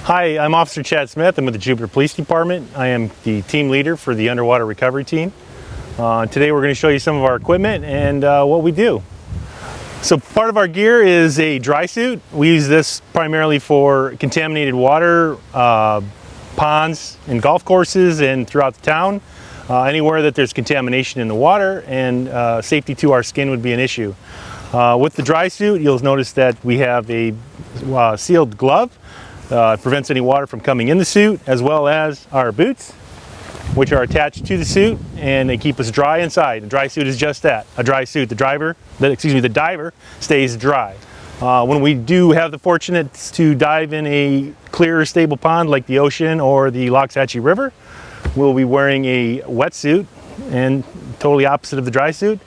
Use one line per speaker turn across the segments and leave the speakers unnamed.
Hi, I'm Officer Chad Smith. I'm with the Jupiter Police Department. I am the team leader for the underwater recovery team. Today we're going to show you some of our equipment and what we do. So part of our gear is a dry suit. We use this primarily for contaminated water, ponds and golf courses and throughout the town. Anywhere that there's contamination in the water and safety to our skin would be an issue. With the dry suit, you'll notice that we have a sealed glove. It prevents any water from coming in the suit, as well as our boots, which are attached to the suit, and they keep us dry inside. A dry suit is just that, a dry suit. The diver stays dry. When we do have the fortune to dive in a clear, stable pond like the ocean or the Loxahatchee River, we'll be wearing a wetsuit, and totally opposite of the dry suit.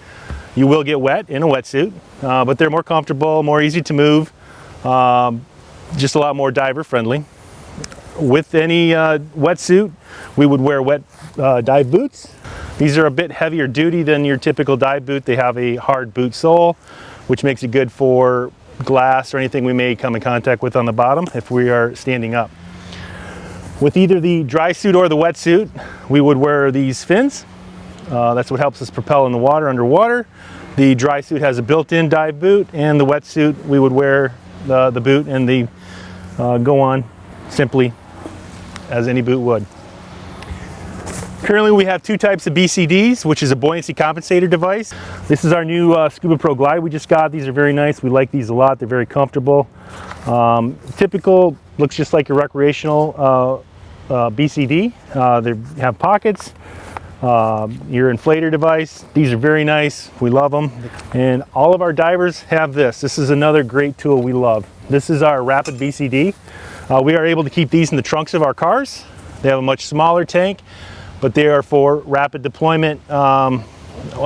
You will get wet in a wetsuit, but they're more comfortable, more easy to move. Just a lot more diver friendly. With any wetsuit, we would wear wet dive boots. These are a bit heavier duty than your typical dive boot. They have a hard boot sole, which makes it good for glass or anything we may come in contact with on the bottom if we are standing up. With either the dry suit or the wetsuit, we would wear these fins. That's what helps us propel in the water underwater. The dry suit has a built-in dive boot, and the wetsuit we would wear the boot and the go on simply as any boot would. Currently we have two types of BCDs, which is a buoyancy compensator device. This is our new Scuba Pro Glide we just got. These are very nice. We like these a lot. They're very comfortable. Typical looks just like a recreational BCD. They have pockets. Your inflator device. These are very nice. We love them. And all of our divers have this. This is another great tool we love. This is our Rapid BCD. We are able to keep these in the trunks of our cars. They have a much smaller tank, but they are for rapid deployment. A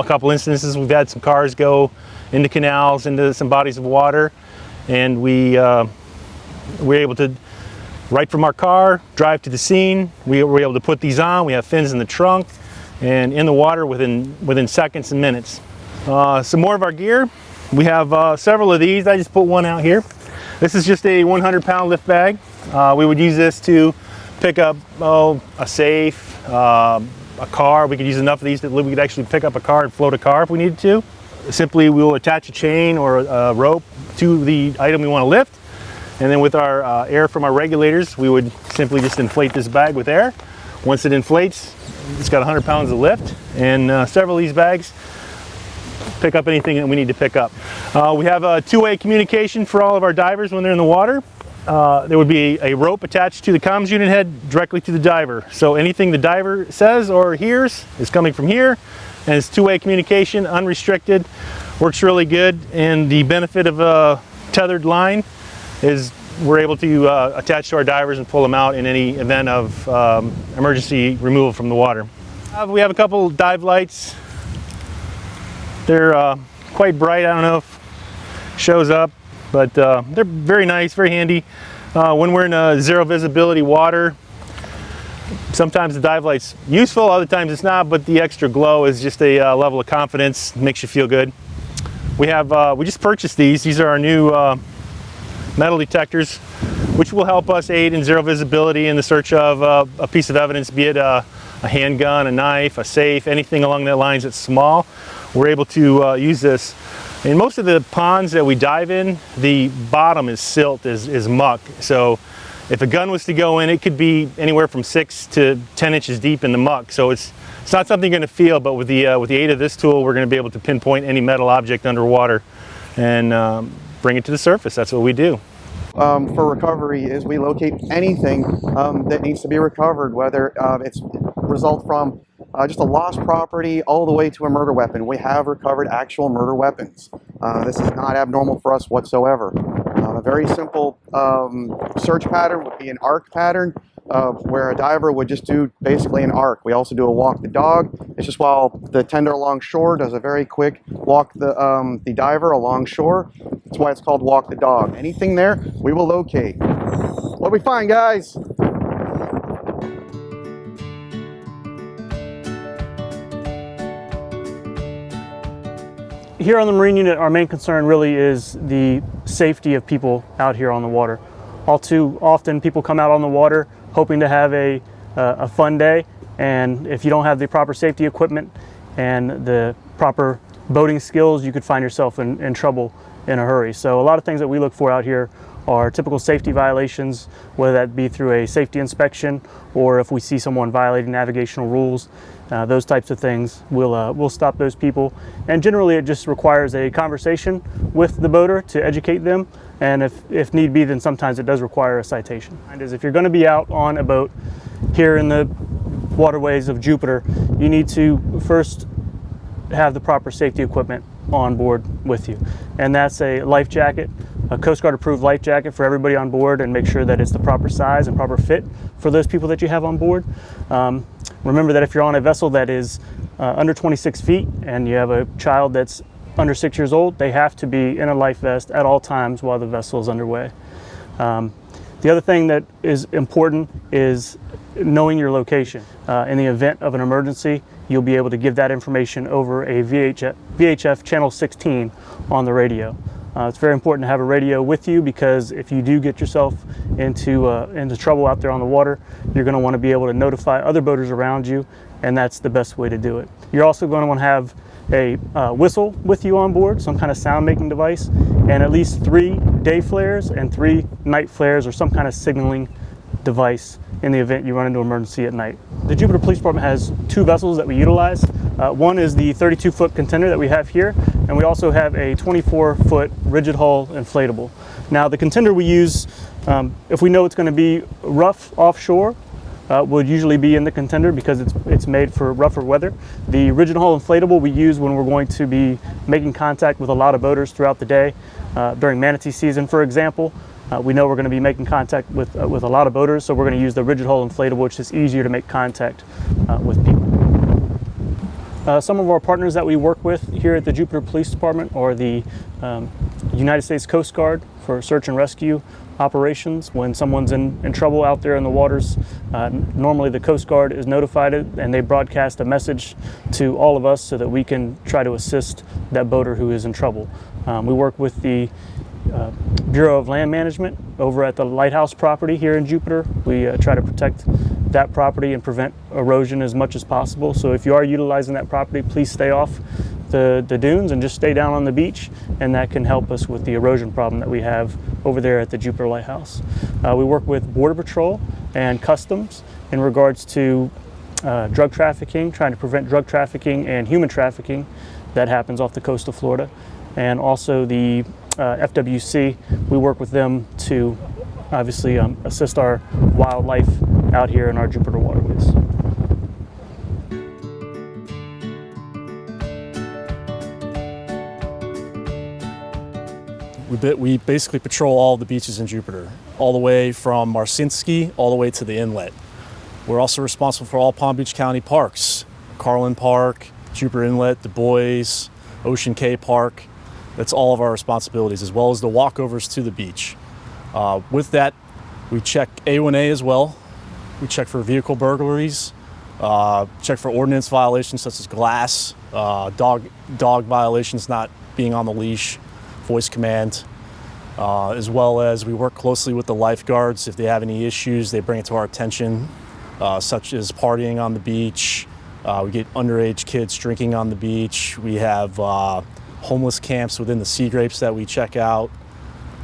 couple instances we've had some cars go into canals, into some bodies of water, and we're able to, right from our car, drive to the scene. We were able to put these on. We have fins in the trunk and in the water within seconds and minutes. Some more of our gear. We have several of these. I just put one out here. This is just a 100-pound lift bag. We would use this to pick up a safe, a car. We could use enough of these that we could actually pick up a car and float a car if we needed to. Simply, we will attach a chain or a rope to the item we want to lift, and then with our air from our regulators, we would simply just inflate this bag with air. Once it inflates, it's got 100 pounds of lift, and several of these bags pick up anything that we need to pick up. We have a two-way communication for all of our divers when they're in the water. There would be a rope attached to the comms unit head directly to the diver. So anything the diver says or hears is coming from here, and it's two-way communication, unrestricted, works really good. And the benefit of a tethered line is we're able to attach to our divers and pull them out in any event of emergency removal from the water. We have a couple dive lights. They're quite bright. I don't know if it shows up, but they're very nice, very handy. When we're in zero visibility water, sometimes the dive light's useful, other times it's not, but the extra glow is just a level of confidence, makes you feel good. We just purchased these. These are our new metal detectors, which will help us aid in zero visibility in the search of a piece of evidence, be it a handgun, a knife, a safe, anything along that lines that's small. We're able to use this. In most of the ponds that we dive in, the bottom is silt, is muck. So if a gun was to go in, it could be anywhere from 6 to 10 inches deep in the muck. So it's not something you're going to feel, but with the aid of this tool, we're going to be able to pinpoint any metal object underwater and bring it to the surface. That's what we do.
For recovery is we locate anything that needs to be recovered, whether it's result from just a lost property all the way to a murder weapon. We have recovered actual murder weapons. This is not abnormal for us whatsoever. A very simple search pattern would be an arc pattern, where a diver would just do basically an arc. We also do a walk the dog. It's just while the tender along shore does a very quick walk the diver along shore. That's why it's called walk the dog. Anything there, we will locate. What do we find, guys?
Here on the Marine Unit, our main concern really is the safety of people out here on the water. All too often people come out on the water hoping to have a fun day, and if you don't have the proper safety equipment and the proper boating skills, you could find yourself in trouble in a hurry. So a lot of things that we look for out here are typical safety violations, whether that be through a safety inspection or if we see someone violating navigational rules. Those types of things, we'll stop those people. And generally it just requires a conversation with the boater to educate them, and if need be, then sometimes it does require a citation. And if you're going to be out on a boat here in the waterways of Jupiter, you need to first have the proper safety equipment on board with you, and that's a life jacket, a Coast Guard approved life jacket for everybody on board, and make sure that it's the proper size and proper fit for those people that you have on board. Remember that if you're on a vessel that is under 26 feet and you have a child that's under 6 years old, they have to be in a life vest at all times while the vessel is underway. The other thing that is important is knowing your location. In the event of an emergency, you'll be able to give that information over a VHF channel 16 on the radio. It's very important to have a radio with you, because if you do get yourself into trouble out there on the water, you're going to want to be able to notify other boaters around you, and that's the best way to do it. You're also going to want to have a whistle with you on board, some kind of sound making device, and at least 3 day flares and 3 night flares, or some kind of signaling device in the event you run into emergency at night. The Jupiter Police Department has 2 vessels that we utilize. One is the 32-foot contender that we have here, and we also have a 24-foot rigid hull inflatable. Now the contender we use, if we know it's going to be rough offshore, would usually be in the contender because it's made for rougher weather. The rigid hull inflatable we use when we're going to be making contact with a lot of boaters throughout the day. During manatee season, for example, we know we're going to be making contact with a lot of boaters, so we're going to use the rigid hull inflatable, which is easier to make contact with people. Some of our partners that we work with here at the Jupiter Police Department are the United States Coast Guard for search and rescue operations. When someone's in trouble out there in the waters, normally the Coast Guard is notified, and they broadcast a message to all of us so that we can try to assist that boater who is in trouble. We work with the Bureau of Land Management over at the Lighthouse property here in Jupiter. We try to protect that property and prevent erosion as much as possible. So if you are utilizing that property, please stay off the dunes and just stay down on the beach, and that can help us with the erosion problem that we have over there at the Jupiter Lighthouse. We work with Border Patrol and Customs in regards to drug trafficking, trying to prevent drug trafficking and human trafficking that happens off the coast of Florida. And also the FWC, we work with them to obviously assist our wildlife out here in our Jupiter waterways.
We basically patrol all the beaches in Jupiter, all the way from Marcinski all the way to the inlet. We're also responsible for all Palm Beach County parks, Carlin Park, Jupiter Inlet, Du Bois, Ocean Cay Park. That's all of our responsibilities, as well as the walkovers to the beach. With that, we check A1A as well. We check for vehicle burglaries, check for ordinance violations such as glass, dog violations, not being on the leash, voice command, as well as we work closely with the lifeguards. If they have any issues, they bring it to our attention, such as partying on the beach. We get underage kids drinking on the beach. We have homeless camps within the Sea Grapes that we check out.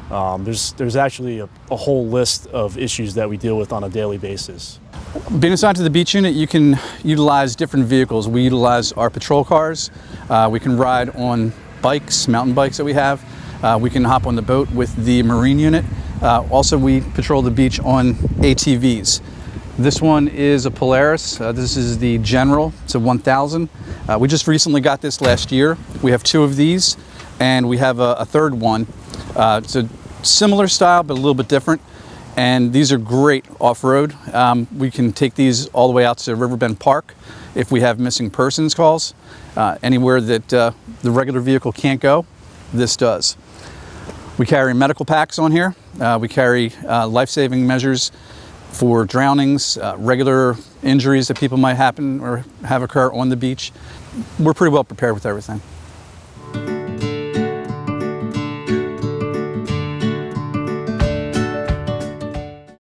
There's actually a whole list of issues that we deal with on a daily basis.
Being assigned to the beach unit, you can utilize different vehicles. We utilize our patrol cars. We can ride on bikes, mountain bikes that we have. We can hop on the boat with the marine unit. Also, we patrol the beach on ATVs. This one is a Polaris. This is the General. It's a 1000. We just recently got this last year. We have 2 of these, and we have a third one. It's a similar style, but a little bit different. And these are great off-road. We can take these all the way out to Riverbend Park if we have missing persons calls. Anywhere that the regular vehicle can't go, this does. We carry medical packs on here. We carry life-saving measures for drownings, regular injuries that people might happen or have occur on the beach. We're pretty well prepared with everything.